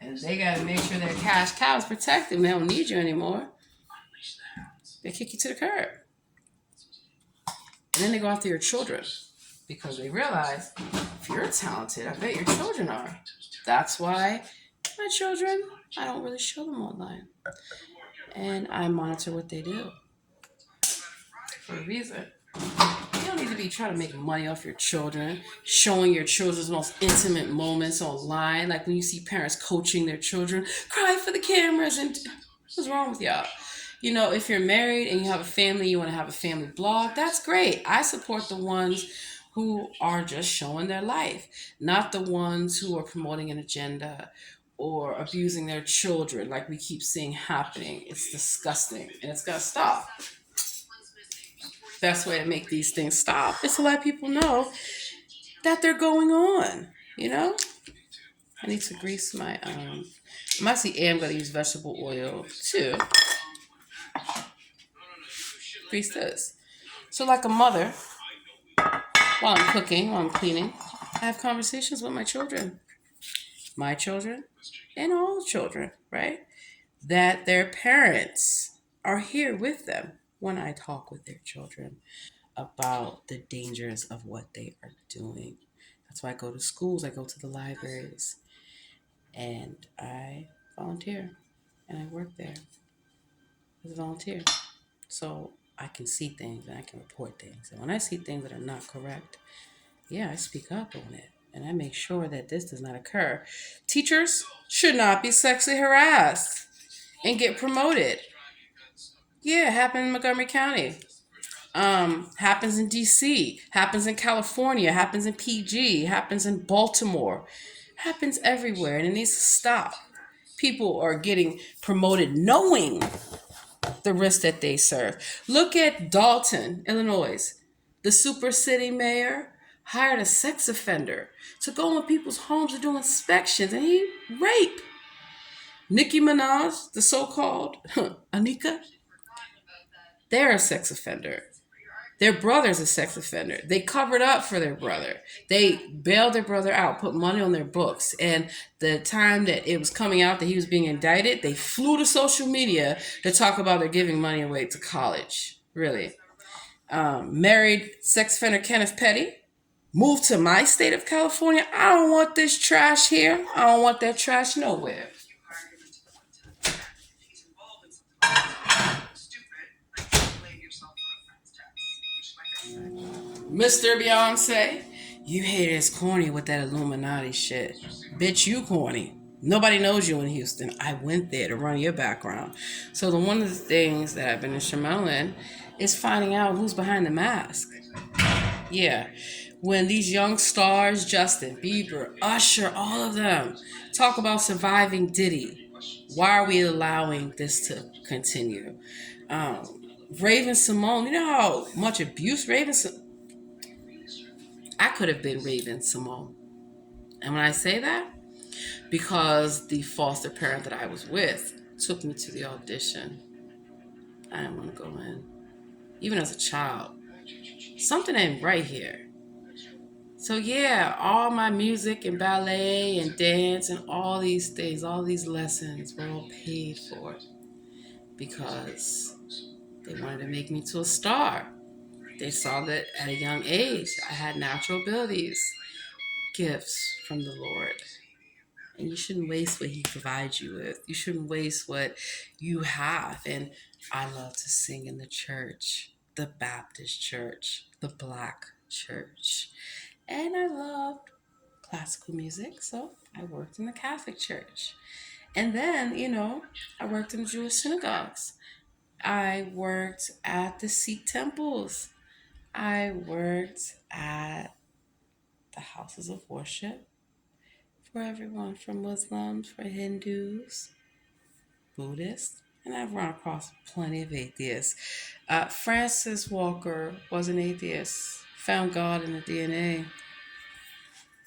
And they got to make sure their cash cow is protected. They don't need you anymore. They kick you to the curb. And then they go after your children because they realize if you're talented, I bet your children are. That's why my children, I don't really show them online. And I monitor what they do for a reason. You don't need to be trying to make money off your children, showing your children's most intimate moments online. Like when you see parents coaching their children, cry for the cameras, and what's wrong with y'all? You know, if you're married and you have a family, you want to have a family blog, that's great. I support the ones who are just showing their life, not the ones who are promoting an agenda or abusing their children like we keep seeing happening. It's disgusting and it's got to stop. Best way to make these things stop is to let people know that they're going on, you know? I need to grease my, I actually am going to use vegetable oil too. Grease this. So like a mother, while I'm cooking, while I'm cleaning, I have conversations with my children and all children, right? That their parents are here with them when I talk with their children about the dangers of what they are doing. That's why I go to schools, I go to the libraries, and I volunteer and I work there as a volunteer. So I can see things and I can report things. And when I see things that are not correct, yeah, I speak up on it. And I make sure that this does not occur. Teachers should not be sexually harassed and get promoted. Yeah, it happened in Montgomery County. Happens in DC, happens in California, happens in PG, happens in Baltimore, happens everywhere, and it needs to stop. People are getting promoted knowing the risk that they serve. Look at Dalton, Illinois. The super city mayor hired a sex offender to go in people's homes and do inspections, and he raped. Nicki Minaj, the so-called Anika, they're a sex offender. Their brother's a sex offender. They covered up for their brother. They bailed their brother out, put money on their books. And the time that it was coming out that he was being indicted, they flew to social media to talk about they're giving money away to college. Really. Married sex offender Kenneth Petty. Moved to my state of California. I don't want this trash here. I don't want that trash nowhere. Mr. Beyonce, you haters corny with that Illuminati shit. Bitch, you corny. Nobody knows you in Houston. I went there to run your background. So one of the things that I've been instrumental in is finding out who's behind the mask. Yeah. When these young stars, Justin Bieber, Usher, all of them, talk about surviving Diddy, why are we allowing this to continue? Raven Simone, you know how much abuse I could have been Raven Simone. And when I say that, because the foster parent that I was with took me to the audition, I didn't want to go in. Even as a child. Something ain't right here. So yeah, all my music and ballet and dance and all these things, all these lessons were all paid for because they wanted to make me to a star. They saw that at a young age I had natural abilities, gifts from the Lord. And you shouldn't waste what he provides you with. You shouldn't waste what you have. And I love to sing in the church, the Baptist church, the Black church. And I loved classical music, so I worked in the Catholic church. And then, I worked in the Jewish synagogues. I worked at the Sikh temples. I worked at the houses of worship for everyone, from Muslims, for Hindus, Buddhists, and I've run across plenty of atheists. Francis Walker was an atheist, found God in the DNA.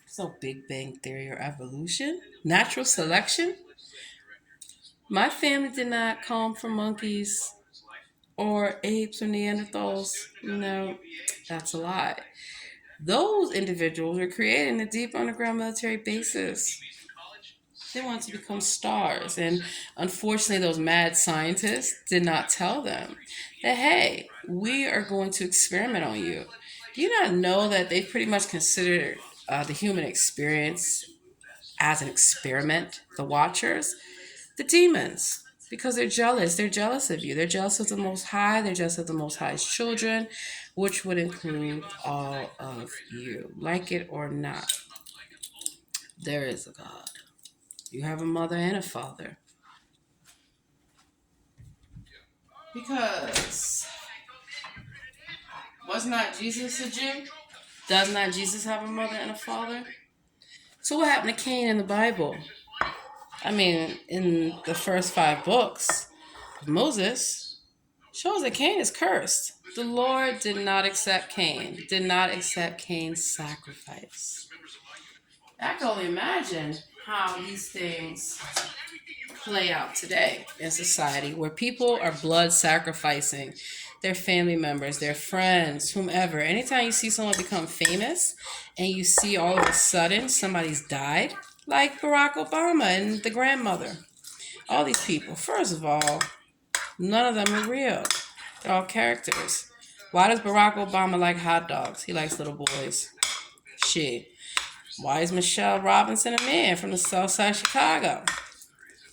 So Big Bang Theory or evolution, natural selection. My family did not come from monkeys or apes or Neanderthals. No, that's a lie. Those individuals were created in the deep underground military bases. They wanted to become stars. And unfortunately, those mad scientists did not tell them that, hey, we are going to experiment on you. Do you not know that they pretty much considered the human experience as an experiment, the Watchers? The demons, because they're jealous. They're jealous of you. They're jealous of the Most High. They're jealous of the Most High's children, which would include all of you. Like it or not, there is a God. You have a mother and a father. Because was not Jesus a Jew? Does not Jesus have a mother and a father? So what happened to Cain in the Bible? I mean, in the first 5 books of Moses, shows that Cain is cursed. The Lord did not accept Cain, did not accept Cain's sacrifice. I can only imagine how these things play out today in society, where people are blood sacrificing their family members, their friends, whomever. Anytime you see someone become famous and you see all of a sudden somebody's died, like Barack Obama and the grandmother, all these people, first of all, none of them are real. They're all characters. Why does Barack Obama like hot dogs? He likes little boys. Shit. Why is Michelle Robinson a man from the south side of Chicago?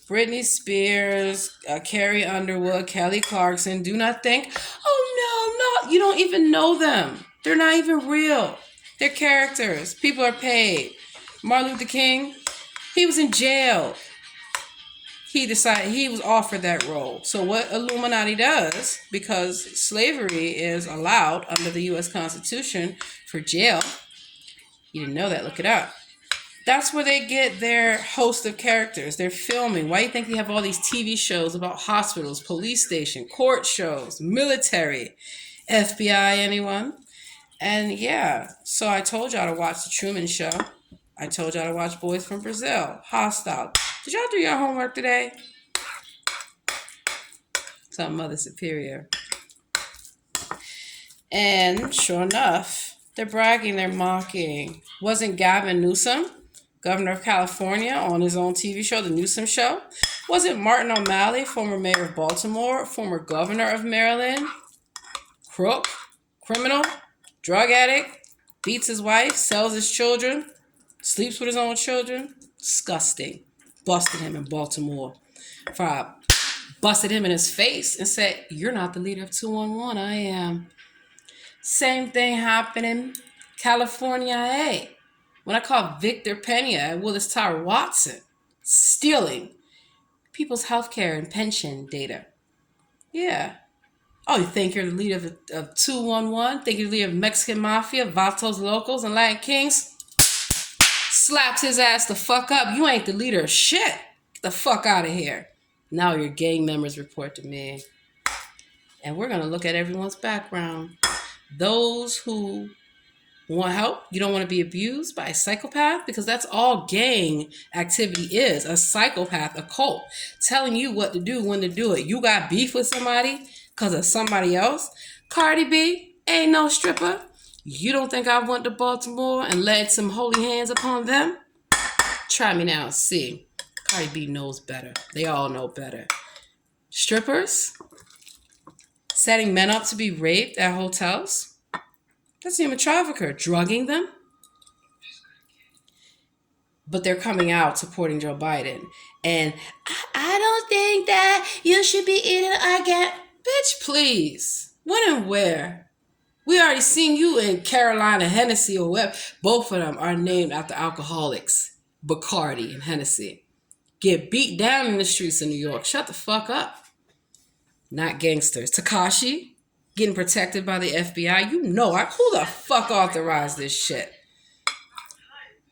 Britney Spears, Carrie Underwood, Kelly Clarkson, do not think, oh no, you don't even know them. They're not even real. They're characters. People are paid. Martin Luther King, he was in jail. He decided he was offered that role. So what Illuminati does, because slavery is allowed under the U.S. Constitution for jail, you didn't know that, look it up. That's where they get their host of characters. They're filming. Why do you think they have all these TV shows about hospitals, police station, court shows, military, FBI, anyone? And yeah, so I told y'all to watch The Truman Show. I told y'all to watch Boys from Brazil, Hostile. Did y'all do your homework today? Tell Mother Superior. And sure enough, they're bragging, they're mocking. Wasn't Gavin Newsom, governor of California, on his own TV show, The Newsom Show? Wasn't Martin O'Malley, former mayor of Baltimore, former governor of Maryland? Crook, criminal, drug addict, beats his wife, sells his children, sleeps with his own children. Disgusting. Busted him in Baltimore. Busted him in his face and said, you're not the leader of 211, I am. Same thing happened in California, when I called Victor Pena and Willis Tower Watson. stealing people's healthcare and pension data. Yeah. Oh, you think you're the leader of 211? Think you're the leader of Mexican Mafia, Vatos Locals, and Latin Kings? Slapped his ass the fuck up. You ain't the leader of shit. Get the fuck out of here. Now your gang members report to me. And we're going to look at everyone's background. Those who want help, you don't want to be abused by a psychopath, because that's all gang activity is. A psychopath, a cult, telling you what to do, when to do it. You got beef with somebody because of somebody else. Cardi B ain't no stripper. You don't think I went to Baltimore and laid some holy hands upon them? Try me now, see. Cardi B knows better. They all know better. Strippers setting men up to be raped at hotels. That's human trafficker. Drugging them. But they're coming out supporting Joe Biden. And I don't think that you should be eating again. Bitch, please. When and where? We already seen you in Carolina Hennessy or whatever. Both of them are named after alcoholics. Bacardi and Hennessy. Get beat down in the streets of New York. Shut the fuck up. Not gangsters. Tekashi getting protected by the FBI. You know, who the fuck authorized this shit?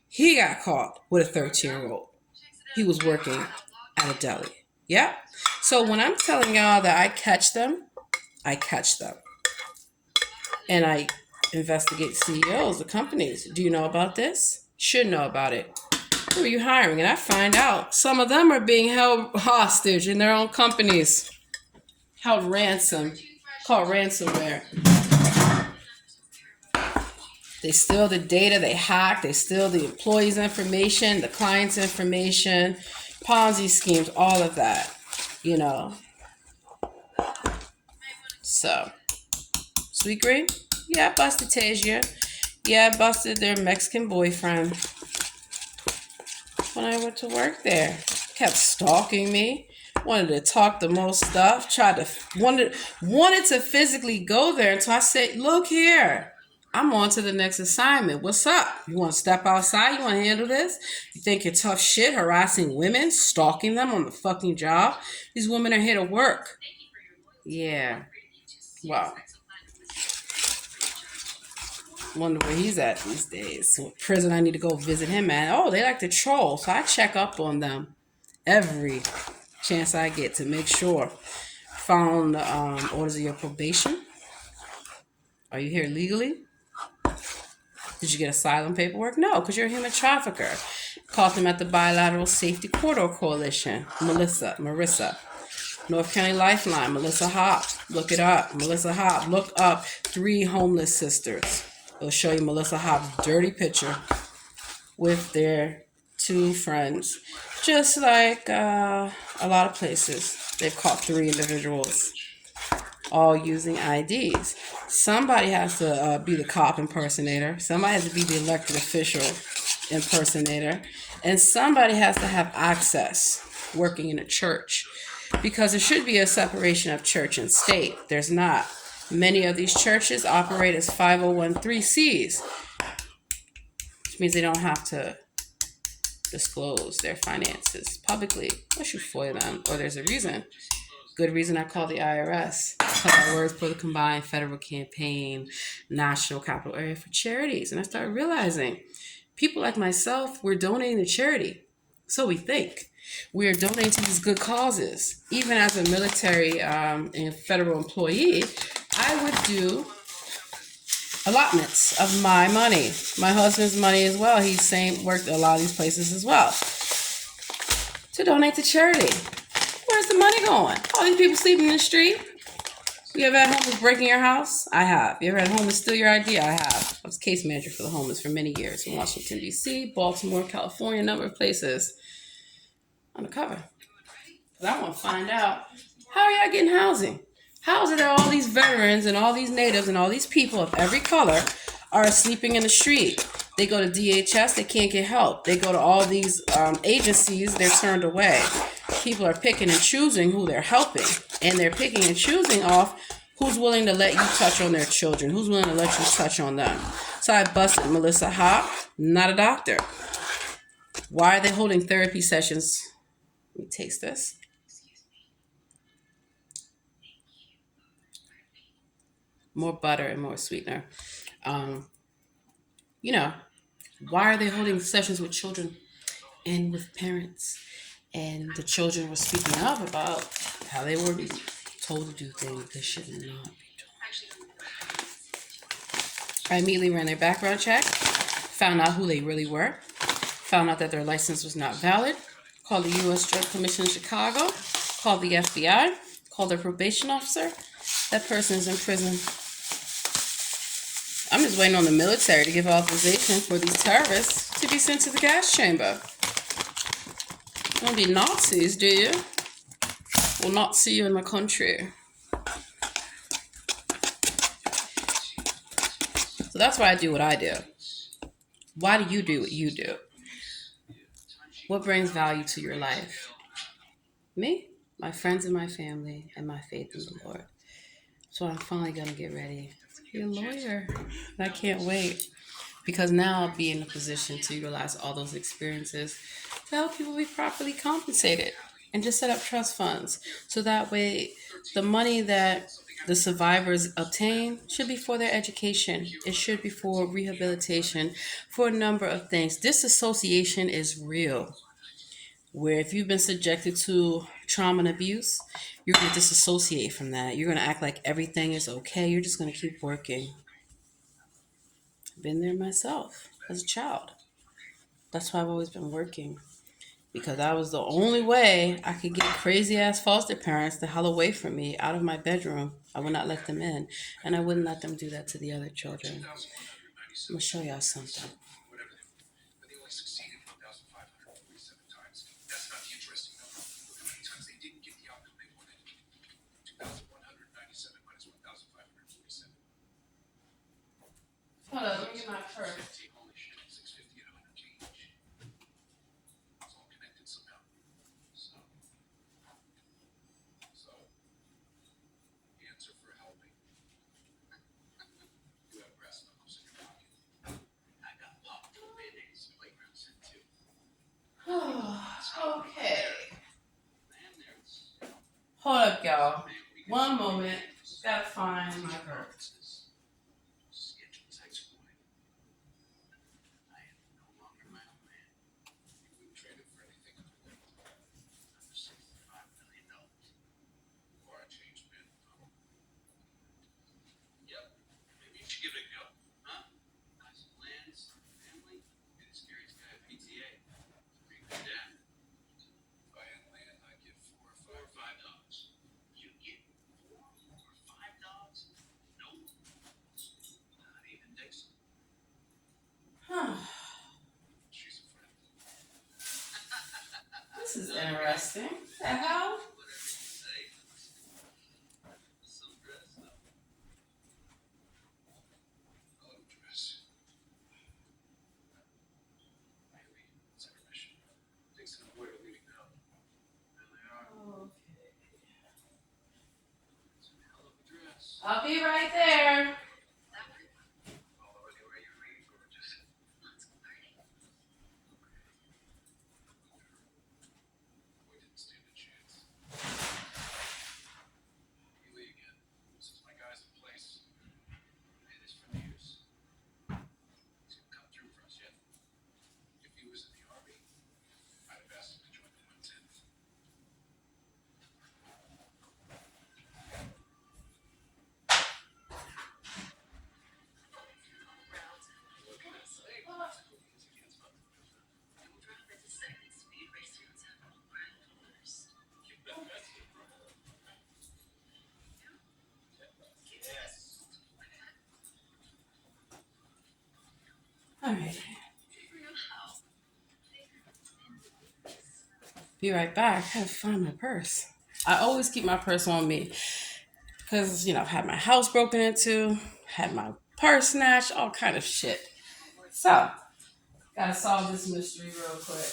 He got caught with a 13-year-old. He was working at a deli. Yeah? So when I'm telling y'all that I catch them, I catch them. And I investigate CEOs of companies. Do you know about this? Should know about it. Who are you hiring? And I find out some of them are being held hostage in their own companies. Held ransom. Called ransomware. They steal the data, they hack, they steal the employees' information, the client's information, Ponzi schemes, all of that, you know. So, Sweet Green? Yeah, I busted Tasia. Yeah, I busted their Mexican boyfriend when I went to work there. Kept stalking me. Wanted to talk the most stuff. Wanted to physically go there until I said, look here. I'm on to the next assignment. What's up? You want to step outside? You want to handle this? You think you're tough shit harassing women, stalking them on the fucking job? These women are here to work. Yeah. Wow. Wonder where he's at these days. What prison I need to go visit him at. Oh, they like to troll. So I check up on them every chance I get to make sure. Found orders of your probation. Are you here legally? Did you get asylum paperwork? No, because you're a human trafficker. Caught them at the Bilateral Safety Corridor Coalition. Marissa. North County Lifeline. Melissa Hop. Look it up. Melissa Hop. Look up 3 homeless sisters. It'll show you Melissa Hop's dirty picture with their 2 friends. Just like a lot of places, they've caught 3 individuals, all using IDs. Somebody has to be the cop impersonator. Somebody has to be the elected official impersonator. And somebody has to have access working in a church, because there should be a separation of church and state. There's not. Many of these churches operate as 501(c)(3)s, which means they don't have to disclose their finances publicly unless you FOIA them, or there's a reason. Good reason I call the IRS, because I work for the Combined Federal Campaign National Capital Area for Charities. And I started realizing people like myself, we're donating to charity. So we think. We are donating to these good causes. Even as a military and federal employee, I would do allotments of my money, my husband's money as well. He's worked a lot of these places as well, to donate to charity. Where's the money going? All these people sleeping in the street. You ever had homeless breaking your house? I have. You ever had homeless steal your ID? I have. I was case manager for the homeless for many years in Washington, D.C., Baltimore, California, a number of places. Undercover. Because I want to find out, how are y'all getting housing? How is it that all these veterans and all these natives and all these people of every color are sleeping in the street? They go to DHS, they can't get help. They go to all these agencies, they're turned away. People are picking and choosing who they're helping. And they're picking and choosing off who's willing to let you touch on their children, who's willing to let you touch on them. So I busted Melissa Hop, not a doctor. Why are they holding therapy sessions? Let me taste this. More butter and more sweetener. Um, you know, why are they holding sessions with children and with parents? And the children were speaking up about how they were told to do things they should not be doing. I immediately ran their background check, found out who they really were, found out that their license was not valid, called the U.S. Drug Commission in Chicago, called the FBI, called their probation officer. That person is in prison. I'm just waiting on the military to give authorization for these terrorists to be sent to the gas chamber. You don't be Nazis, do you? We'll not see you in the country. So that's why I do what I do. Why do you do what you do? What brings value to your life? Me, my friends and my family, and my faith in the Lord. So I'm finally going to get ready to be a lawyer. And I can't wait. Because now I'll be in a position to utilize all those experiences to help people be properly compensated and just set up trust funds. So that way, the money that the survivors obtain should be for their education. It should be for rehabilitation, for a number of things. Disassociation is real. Where if you've been subjected to trauma and abuse, you're going to disassociate from that. You're going to act like everything is okay. You're just going to keep working. Been there myself as a child. That's why I've always been working. Because that was the only way I could get crazy ass foster parents to hell away from me out of my bedroom. I would not let them in. And I wouldn't let them do that to the other children. I'm going to show y'all something. But they only succeeded 1,547 times. That's not the interesting number. Look how many times they didn't get the outcome they wanted. 2,197 minus 1,547. Hold on, let me get my purse. Holy shit, 650 and 100 change. It's all connected somehow. So, the answer for helping. You have brass knuckles in your pocket. I got popped on Band-Aids playground set too. Okay. Hold up, y'all. One moment. Gotta find my purse. I am no longer my own man. You wouldn't trade it for anything in the world. Under $65 million. Or I changed men. Yep. Maybe you should give it a go. Huh? Buy some lands, family, get a serious guy at PTA. Bring them down. If I had land, I'd get $4 or $5. You get $4 or $5? No. Not even Dixon. She's a friend. This is interesting. The hell? Whatever you say. So dressed up. I love dress. Maybe it's intermission. Dixon and Boyd are leaving now. There they are. It's a hell of a dress. I'll be right there. Already where you're leaving, gorgeous. We didn't stand a chance. Lee again. Since my guy's in place. Made this for years. He's gonna come through for us yet. If he was in the army, I'd have asked him to join the 110th. All right. Be right back. I gotta find my purse. I always keep my purse on me because I've had my house broken into, had my purse snatched, all kind of shit. So, gotta solve this mystery real quick.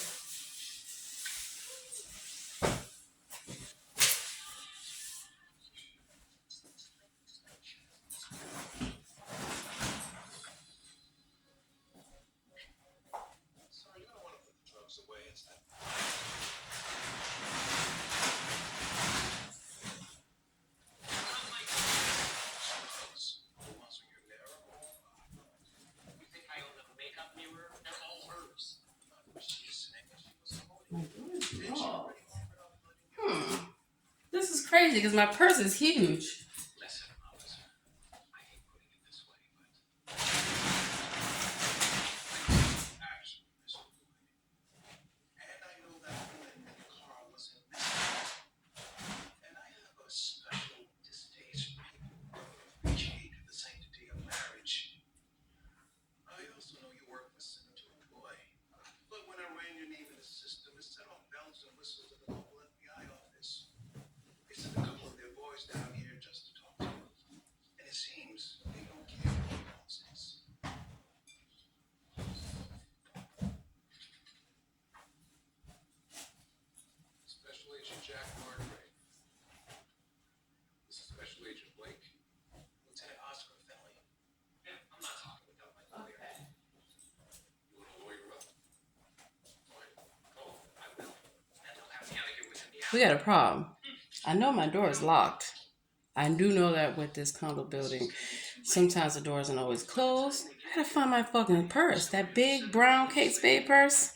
So you don't want to put the drugs crazy because my purse is huge. Listen, officer, I hate putting it this way, but actually, Miss Floyd. And I know that woman in the car wasn't missing. And I have a special distaste for people who appreciate the sanctity of marriage. I also know you work for Senator Roy. But when I ran your name in the system, it set off bells and whistles at the local FBI office. They sent a couple of their boys down here just to talk to you. And it seems they don't care what nonsense. Special Agent Jack Margrave. This is Special Agent Blake. Lieutenant Oscar Finley. Yeah, I'm not talking without my lawyer. Okay. You want to lawyer up? Fine. Oh, I will. And they'll have me out of here within the hour. We got a problem. I know my door is locked. I do know that with this condo building, sometimes the door isn't always closed. I gotta find my fucking purse. That big brown Kate Spade purse.